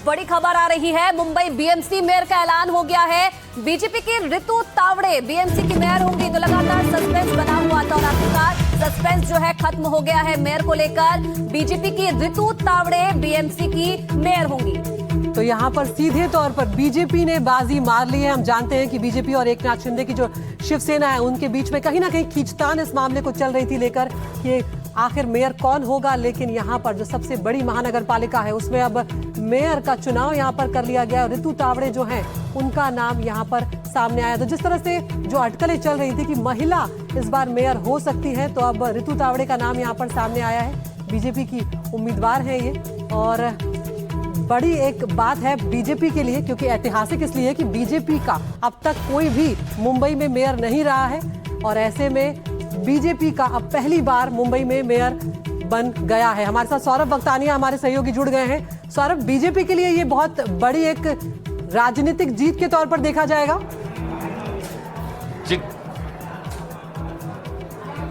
बड़ी खबर आ रही है। मुंबई बीएमसी मेयर का ऐलान हो गया है। बीजेपी की रितु तावड़े बीएमसी की मेयर होंगी। तो लगातार सस्पेंस बना हुआ था और आखिरकार सस्पेंस जो है खत्म हो गया है मेयर को लेकर। बीजेपी की रितु तावड़े बीएमसी की मेयर होंगी। तो यहाँ पर सीधे तौर पर बीजेपी ने बाजी मार ली है। हम जानते हैं कि बीजेपी और एकनाथ शिंदे की जो शिवसेना है उनके बीच में कहीं ना कहीं खींचतान इस मामले को चल रही थी लेकर कि आखिर मेयर कौन होगा। लेकिन यहाँ पर जो सबसे बड़ी महानगर पालिका है उसमें अब मेयर का चुनाव यहाँ पर कर लिया गया। रितु तावड़े जो हैं उनका नाम यहाँ पर सामने आया। तो जिस तरह से जो अटकलें चल रही थी कि महिला इस बार मेयर हो सकती है, तो अब रितु तावड़े का नाम यहाँ पर सामने आया है। बीजेपी की उम्मीदवार है ये और बड़ी एक बात है बीजेपी के लिए, क्योंकि ऐतिहासिक इसलिए कि बीजेपी का अब तक कोई भी मुंबई में मेयर नहीं रहा है और ऐसे में बीजेपी का अब पहली बार मुंबई में मेयर बन गया है। हमारे साथ सौरभ वक्तानिया हमारे सहयोगी जुड़ गए हैं। सौरभ, बीजेपी के लिए ये बहुत बड़ी एक राजनीतिक जीत के तौर पर देखा जाएगा।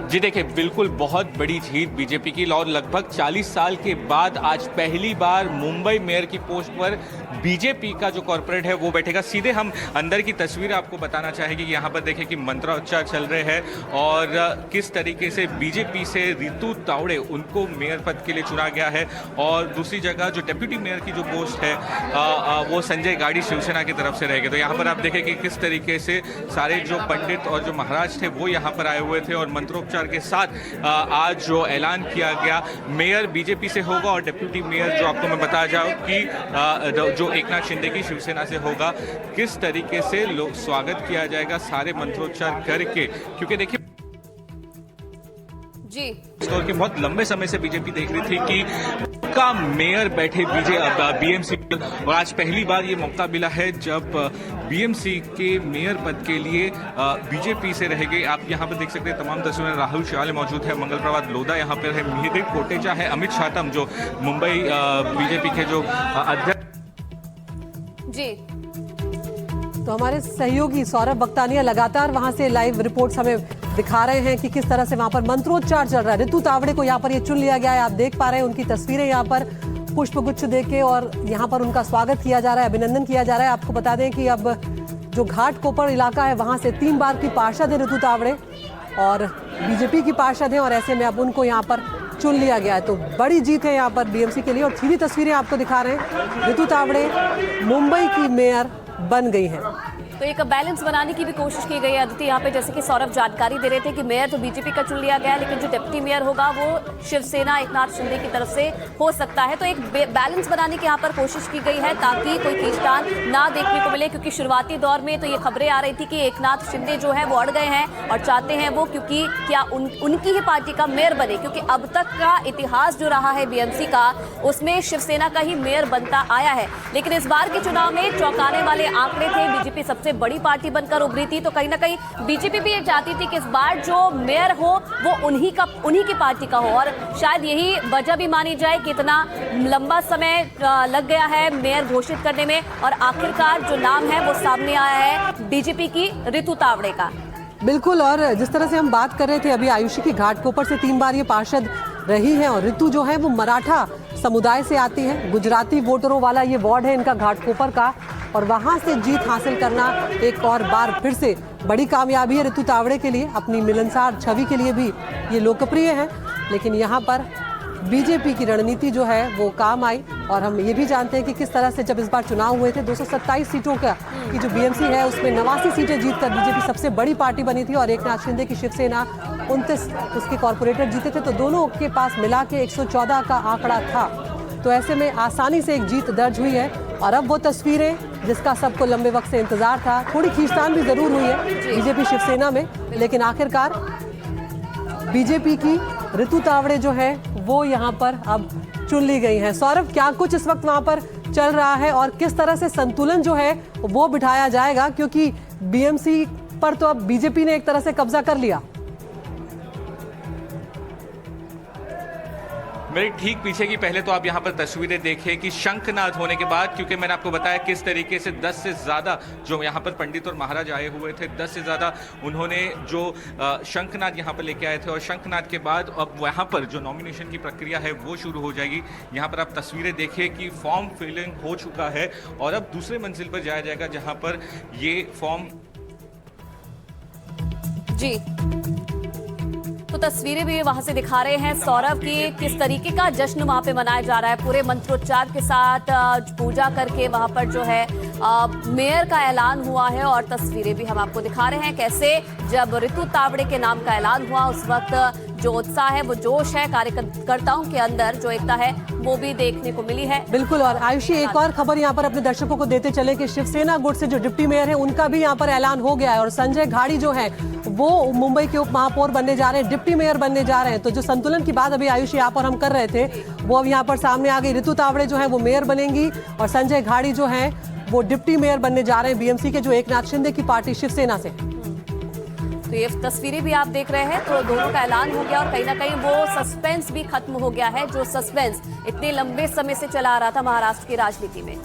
जी देखिए, बिल्कुल बहुत बड़ी जीत बीजेपी की और लगभग 40 साल के बाद आज पहली बार मुंबई मेयर की पोस्ट पर बीजेपी का जो कॉर्पोरेट है वो बैठेगा। सीधे हम अंदर की तस्वीर आपको बताना चाहेंगे कि यहाँ पर देखें कि मंत्रोच्चार चल रहे हैं और किस तरीके से बीजेपी से रितु तावड़े उनको मेयर पद के लिए चुना गया है। और दूसरी जगह जो डेप्यूटी मेयर की जो पोस्ट है वो संजय गाड़ी शिवसेना की तरफ से रहेगी। तो यहाँ पर आप देखें कि किस तरीके से सारे जो पंडित और जो महाराज थे वो यहाँ पर आए हुए थे और मंत्रोच्चार के साथ आज जो ऐलान किया गया मेयर बीजेपी से होगा और डेप्यूटी मेयर जो आपको मैं बताया जाऊं कि जो एकनाथ शिंदे की शिवसेना से होगा। किस तरीके से लोग स्वागत किया जाएगा सारे मंत्रोच्चार करके, क्योंकि देखिए जी की बहुत लंबे समय से बीजेपी देख रही थी कि का मेयर बैठे बीएमसी और आज पहली बार ये मौका मिला है जब बीएमसी के मेयर पद के लिए बीजेपी से रह गए। आप यहाँ पर देख सकते हैं तमाम तस्वीरें। राहुल शिवाले मौजूद है, मंगल प्रभात लोधा यहाँ पर है, मिहिर कोटेचा है, अमित शातम जो मुंबई बीजेपी के जो अध्यक्ष जी। तो हमारे सहयोगी सौरभ वक्तानिया लगातार वहां से लाइव रिपोर्ट्स हमें दिखा रहे हैं कि किस तरह से वहां पर मंत्रोच्चार चल रहा है। रितु तावड़े को यहाँ पर ये चुन लिया गया है। आप देख पा रहे हैं उनकी तस्वीरें यहाँ पर पुष्पगुच्छ देके और यहाँ पर उनका स्वागत किया जा रहा है, अभिनंदन किया जा रहा है। आपको बता दें कि अब जो घाटकोपर इलाका है वहां से 3 बार की पार्षद है रितु तावड़े और बीजेपी की पार्षद है और ऐसे में अब उनको यहाँ पर चुन लिया गया है। तो बड़ी जीत है यहाँ पर बीएमसी के लिए और सीधी तस्वीरें आपको दिखा रहे हैं। रितु तावड़े मुंबई की मेयर बन गई हैं। तो एक बैलेंस बनाने की भी कोशिश की गई है अदिति। यहाँ पे जैसे कि सौरभ जानकारी दे रहे थे कि मेयर तो बीजेपी का चुन लिया गया है, लेकिन जो डिप्टी मेयर होगा वो शिवसेना एकनाथ शिंदे की तरफ से हो सकता है। तो एक बैलेंस बनाने की यहाँ पर कोशिश की गई है ताकि कोई खींचतान ना देखने को मिले, क्योंकि शुरुआती दौर में तो ये खबरें आ रही थी कि एकनाथ शिंदे जो है वो अड़ गए हैं और चाहते हैं वो क्योंकि क्या उनकी ही पार्टी का मेयर बने, क्योंकि अब तक का इतिहास जो रहा है बीएमसी का उसमें शिवसेना का ही मेयर बनता आया है। लेकिन इस बार के चुनाव में चौंकाने वाले आंकड़े थे। बीजेपी सबसे बड़ी पार्टी बनकर उभरी थी, तो कहीं ना कहीं बीजेपी भी ये चाहती थी कि इस बार जो मेयर हो वो उन्हीं की पार्टी का हो और शायद यही वजह भी मानी जाए कि इतना लंबा समय लग गया है मेयर घोषित करने में और आखिरकार जो नाम है वो सामने आया है बीजेपी की रितु तावड़े का। बिल्कुल, और जिस तरह से हम बात कर रहे थे अभी आयुषी की घाटकोपर से 3 बार ये पार्षद रही है और रितु जो है वो मराठा समुदाय से आती है। गुजराती वोटरों वाला ये वार्ड है इनका घाटकोपर का और वहां से जीत हासिल करना एक और बार फिर से बड़ी कामयाबी है रितु तावड़े के लिए। अपनी मिलनसार छवि के लिए भी ये लोकप्रिय है, लेकिन यहाँ पर बीजेपी की रणनीति जो है वो काम आई। और हम ये भी जानते हैं कि किस तरह से जब इस बार चुनाव हुए थे 227 सीटों का की जो बीएमसी है उसमें 89 सीटें जीतकर बीजेपी सबसे बड़ी पार्टी बनी थी और एकनाथ शिंदे की शिवसेना 29 उसके कॉर्पोरेटर जीते थे। तो दोनों के पास मिला के 114 का आंकड़ा था। तो ऐसे में आसानी से एक जीत दर्ज हुई है और अब वो तस्वीरें जिसका सबको लंबे वक्त से इंतजार था, थोड़ी खींचतान भी जरूर हुई है बीजेपी शिवसेना में, लेकिन आखिरकार बीजेपी की रितु तावड़े जो है वो यहाँ पर अब चुन ली गई हैं। सौरभ, क्या कुछ इस वक्त वहाँ पर चल रहा है और किस तरह से संतुलन जो है वो बिठाया जाएगा, क्योंकि बीएमसी पर तो अब बीजेपी ने एक तरह से कब्जा कर लिया। मेरे ठीक पीछे की पहले तो आप यहाँ पर तस्वीरें देखें कि शंखनाद होने के बाद, क्योंकि मैंने आपको बताया किस तरीके से 10 से ज़्यादा जो यहाँ पर पंडित और महाराज आए हुए थे, 10 से ज़्यादा उन्होंने जो शंखनाद यहाँ पर लेके आए थे, और शंखनाद के बाद अब वहाँ पर जो नॉमिनेशन की प्रक्रिया है वो शुरू हो जाएगी। यहाँ पर आप तस्वीरें देखें कि फॉर्म फिलिंग हो चुका है और अब दूसरे मंजिल पर जाया जाएगा जहाँ पर ये फॉर्म। जी, तो तस्वीरें भी वहां से दिखा रहे हैं सौरभ की किस तरीके का जश्न वहां पे मनाया जा रहा है। पूरे मंत्रोच्चार के साथ पूजा करके वहां पर जो है मेयर का ऐलान हुआ है, और तस्वीरें भी हम आपको दिखा रहे हैं कैसे जब रितु तावड़े के नाम का ऐलान हुआ उस वक्त जो उत्साह है, वो जोश है कार्यकर्ताओं के अंदर, जो एकता है वो भी देखने को मिली है। बिल्कुल। और आयुषी, एक और खबर यहाँ पर अपने दर्शकों को देते चले कि शिवसेना गुट से जो डिप्टी मेयर है उनका भी यहाँ पर ऐलान हो गया है, और संजय घाड़ी जो है वो मुंबई के उप महापौर बनने जा रहे हैं, डिप्टी मेयर बनने जा रहे हैं। तो जो संतुलन की बात अभी आयुषी यहाँ पर हम कर रहे थे वो अब यहाँ पर सामने आ गई। रितु तावड़े जो है वो मेयर बनेंगी और संजय घाड़ी जो है वो डिप्टी मेयर बनने जा रहे हैं बीएमसी के, जो एकनाथ शिंदे की पार्टी शिवसेना से। तो ये तस्वीरें भी आप देख रहे हैं, तो दोनों का ऐलान हो गया और कहीं ना कहीं वो सस्पेंस भी खत्म हो गया है, जो सस्पेंस इतने लंबे समय से चला आ रहा था महाराष्ट्र की राजनीति में।